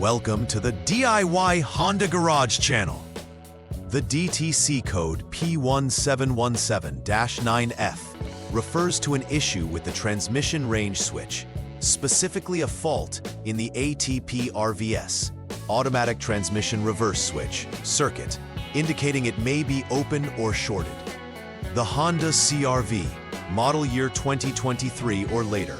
Welcome to the DIY Honda Garage channel. The DTC code P1717-9F refers to an issue with the transmission range switch, specifically a fault in the ATP RVS, automatic transmission reverse switch, circuit, indicating it may be open or shorted. The Honda CR-V, model year 2023 or later,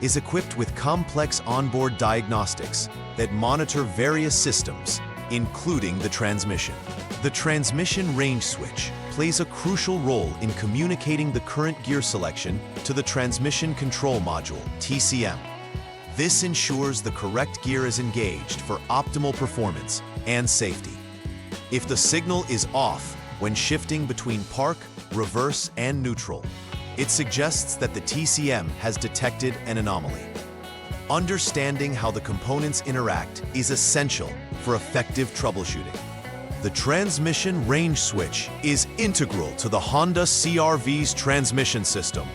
is equipped with complex onboard diagnostics that monitor various systems, including the transmission. The transmission range switch plays a crucial role in communicating the current gear selection to the transmission control module, TCM. This ensures the correct gear is engaged for optimal performance and safety. If the signal is off when shifting between park, reverse, and neutral, it suggests that the TCM has detected an anomaly. Understanding how the components interact is essential for effective troubleshooting. The transmission range switch is integral to the Honda CR-V's transmission system,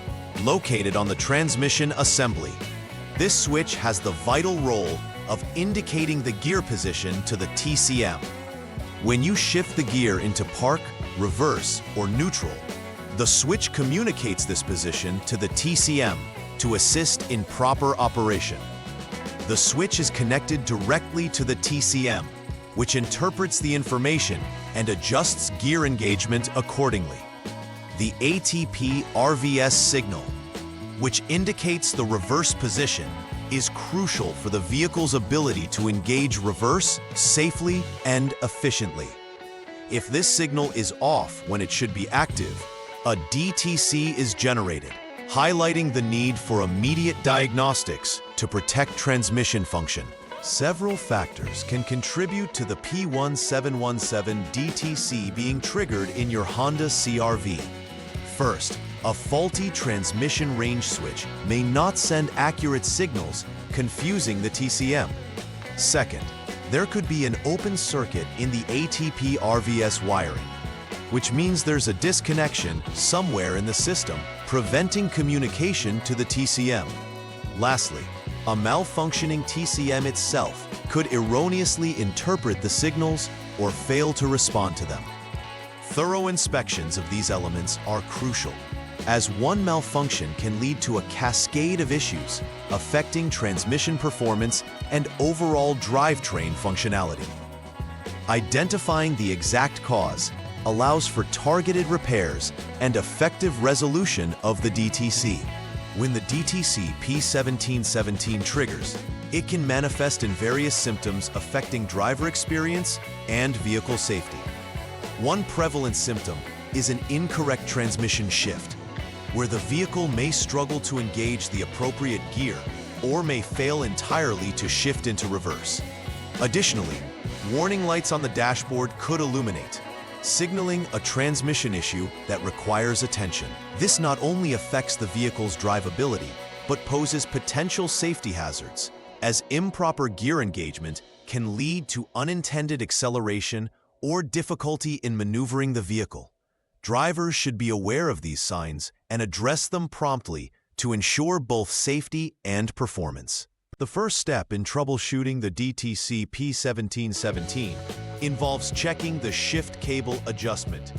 located on the transmission assembly. This switch has the vital role of indicating the gear position to the TCM. When you shift the gear into park, reverse, or neutral, the switch communicates this position to the TCM to assist in proper operation. The switch is connected directly to the TCM, which interprets the information and adjusts gear engagement accordingly. The ATP RVS signal, which indicates the reverse position, is crucial for the vehicle's ability to engage reverse safely and efficiently. If this signal is off when it should be active, a DTC is generated, highlighting the need for immediate diagnostics to protect transmission function. Several factors can contribute to the P1717 DTC being triggered in your Honda CR-V. First, a faulty transmission range switch may not send accurate signals, confusing the TCM. Second, there could be an open circuit in the ATP RVS wiring, which means there's a disconnection somewhere in the system, preventing communication to the TCM. Lastly, a malfunctioning TCM itself could erroneously interpret the signals or fail to respond to them. Thorough inspections of these elements are crucial, as one malfunction can lead to a cascade of issues affecting transmission performance and overall drivetrain functionality. Identifying the exact cause allows for targeted repairs and effective resolution of the DTC. When the DTC P1717 triggers, it can manifest in various symptoms affecting driver experience and vehicle safety. One prevalent symptom is an incorrect transmission shift, where the vehicle may struggle to engage the appropriate gear or may fail entirely to shift into reverse. Additionally, warning lights on the dashboard could illuminate, signaling a transmission issue that requires attention. This not only affects the vehicle's drivability, but poses potential safety hazards, as improper gear engagement can lead to unintended acceleration or difficulty in maneuvering the vehicle. Drivers should be aware of these signs and address them promptly to ensure both safety and performance. The first step in troubleshooting the DTC P1717 involves checking the shift cable adjustment.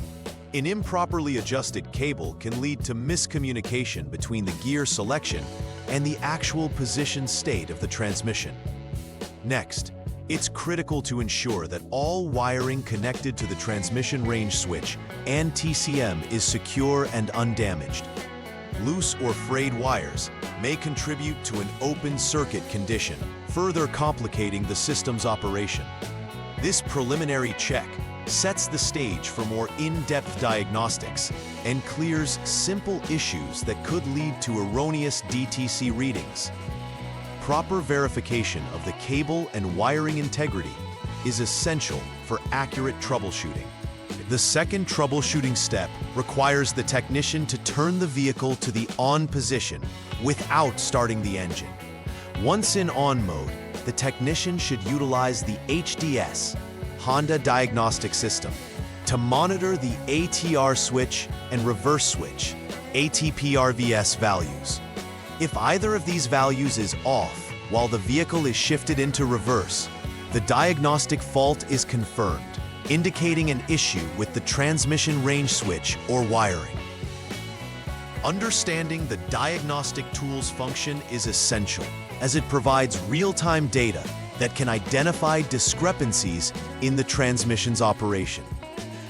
An improperly adjusted cable can lead to miscommunication between the gear selection and the actual position state of the transmission. Next, it's critical to ensure that all wiring connected to the transmission range switch and TCM is secure and undamaged. Loose or frayed wires may contribute to an open circuit condition, further complicating the system's operation. This preliminary check sets the stage for more in-depth diagnostics and clears simple issues that could lead to erroneous DTC readings. Proper verification of the cable and wiring integrity is essential for accurate troubleshooting. The second troubleshooting step requires the technician to turn the vehicle to the on position without starting the engine. Once in on mode, the technician should utilize the HDS, Honda Diagnostic System, to monitor the ATR switch and reverse switch, ATP RVS values. If either of these values is off while the vehicle is shifted into reverse, the diagnostic fault is confirmed, indicating an issue with the transmission range switch or wiring. Understanding the diagnostic tool's function is essential, as it provides real-time data that can identify discrepancies in the transmission's operation.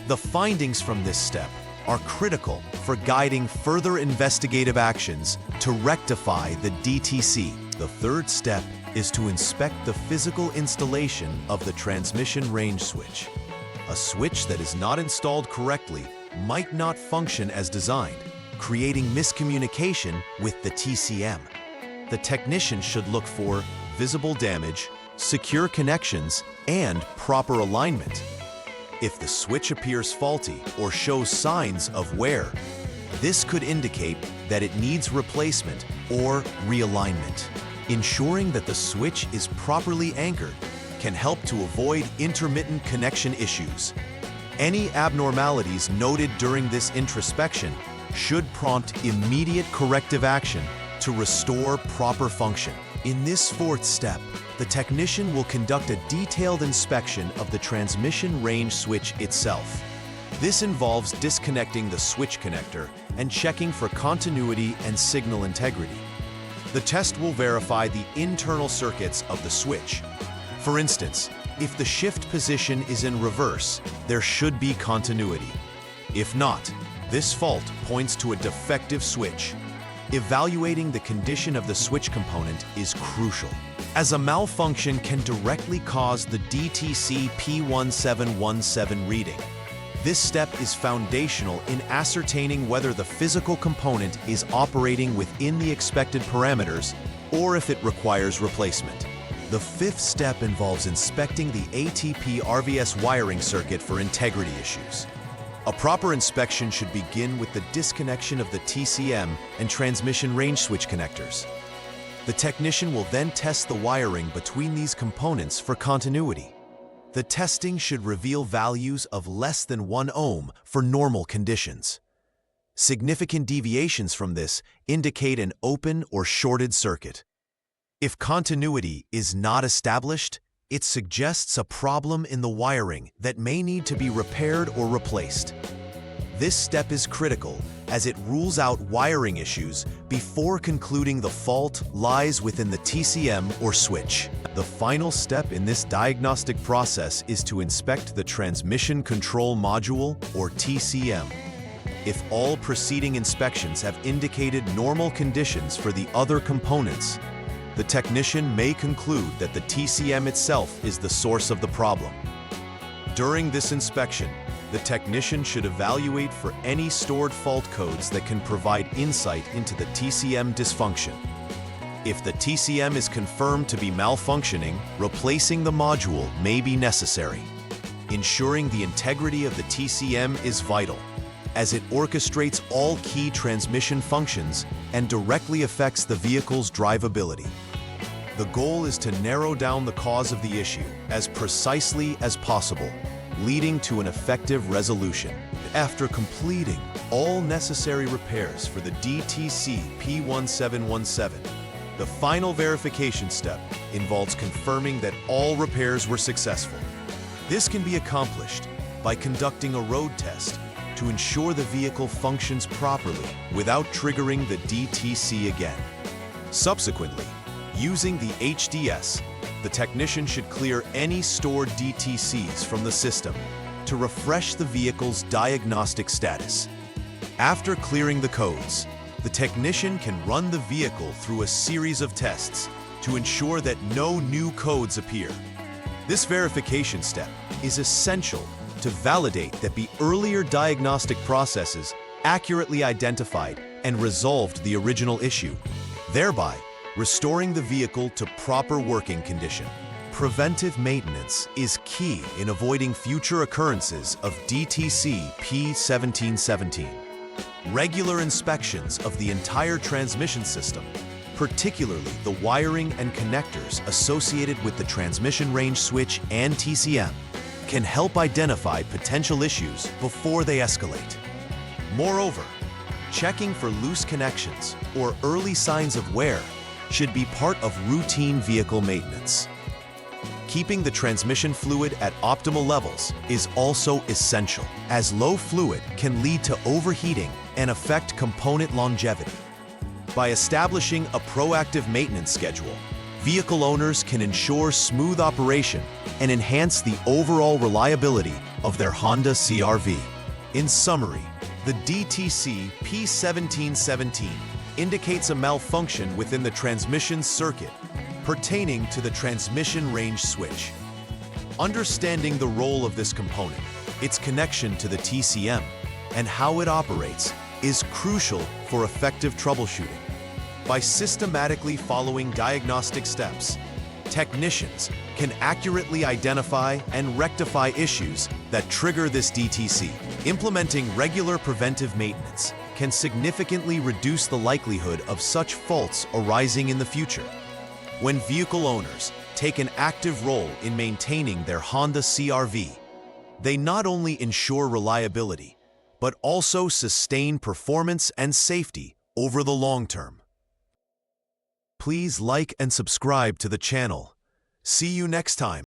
The findings from this step are critical for guiding further investigative actions to rectify the DTC. The third step is to inspect the physical installation of the transmission range switch. A switch that is not installed correctly might not function as designed, creating miscommunication with the TCM. The technician should look for visible damage, secure connections, and proper alignment. If the switch appears faulty or shows signs of wear, this could indicate that it needs replacement or realignment. Ensuring that the switch is properly anchored can help to avoid intermittent connection issues. Any abnormalities noted during this introspection should prompt immediate corrective action to restore proper function. In this fourth step, the technician will conduct a detailed inspection of the transmission range switch itself. This involves disconnecting the switch connector and checking for continuity and signal integrity. The test will verify the internal circuits of the switch. For instance, if the shift position is in reverse, there should be continuity. If not, this fault points to a defective switch. Evaluating the condition of the switch component is crucial, as a malfunction can directly cause the DTC P1717 reading. This step is foundational in ascertaining whether the physical component is operating within the expected parameters or if it requires replacement. The fifth step involves inspecting the ATP RVS wiring circuit for integrity issues. A proper inspection should begin with the disconnection of the TCM and transmission range switch connectors. The technician will then test the wiring between these components for continuity. The testing should reveal values of less than 1 ohm for normal conditions. Significant deviations from this indicate an open or shorted circuit. If continuity is not established, it suggests a problem in the wiring that may need to be repaired or replaced. This step is critical as it rules out wiring issues before concluding the fault lies within the TCM or switch. The final step in this diagnostic process is to inspect the Transmission Control Module or TCM. If all preceding inspections have indicated normal conditions for the other components, the technician may conclude that the TCM itself is the source of the problem. During this inspection, the technician should evaluate for any stored fault codes that can provide insight into the TCM dysfunction. If the TCM is confirmed to be malfunctioning, replacing the module may be necessary. Ensuring the integrity of the TCM is vital, as it orchestrates all key transmission functions and directly affects the vehicle's drivability. The goal is to narrow down the cause of the issue as precisely as possible, leading to an effective resolution. After completing all necessary repairs for the DTC P1717, the final verification step involves confirming that all repairs were successful. This can be accomplished by conducting a road test to ensure the vehicle functions properly without triggering the DTC again. Subsequently, using the HDS, the technician should clear any stored DTCs from the system to refresh the vehicle's diagnostic status. After clearing the codes, the technician can run the vehicle through a series of tests to ensure that no new codes appear. This verification step is essential to validate that the earlier diagnostic processes accurately identified and resolved the original issue, thereby restoring the vehicle to proper working condition. Preventive maintenance is key in avoiding future occurrences of DTC P1717. Regular inspections of the entire transmission system, particularly the wiring and connectors associated with the transmission range switch and TCM, can help identify potential issues before they escalate. Moreover, checking for loose connections or early signs of wear should be part of routine vehicle maintenance. Keeping the transmission fluid at optimal levels is also essential, as low fluid can lead to overheating and affect component longevity. By establishing a proactive maintenance schedule, vehicle owners can ensure smooth operation and enhance the overall reliability of their Honda CR-V. In summary, the DTC P1717 indicates a malfunction within the transmission circuit pertaining to the transmission range switch. Understanding the role of this component, its connection to the TCM, and how it operates is crucial for effective troubleshooting. By systematically following diagnostic steps, technicians can accurately identify and rectify issues that trigger this DTC. Implementing regular preventive maintenance can significantly reduce the likelihood of such faults arising in the future. When vehicle owners take an active role in maintaining their Honda CR-V, they not only ensure reliability, but also sustain performance and safety over the long term. Please like and subscribe to the channel. See you next time.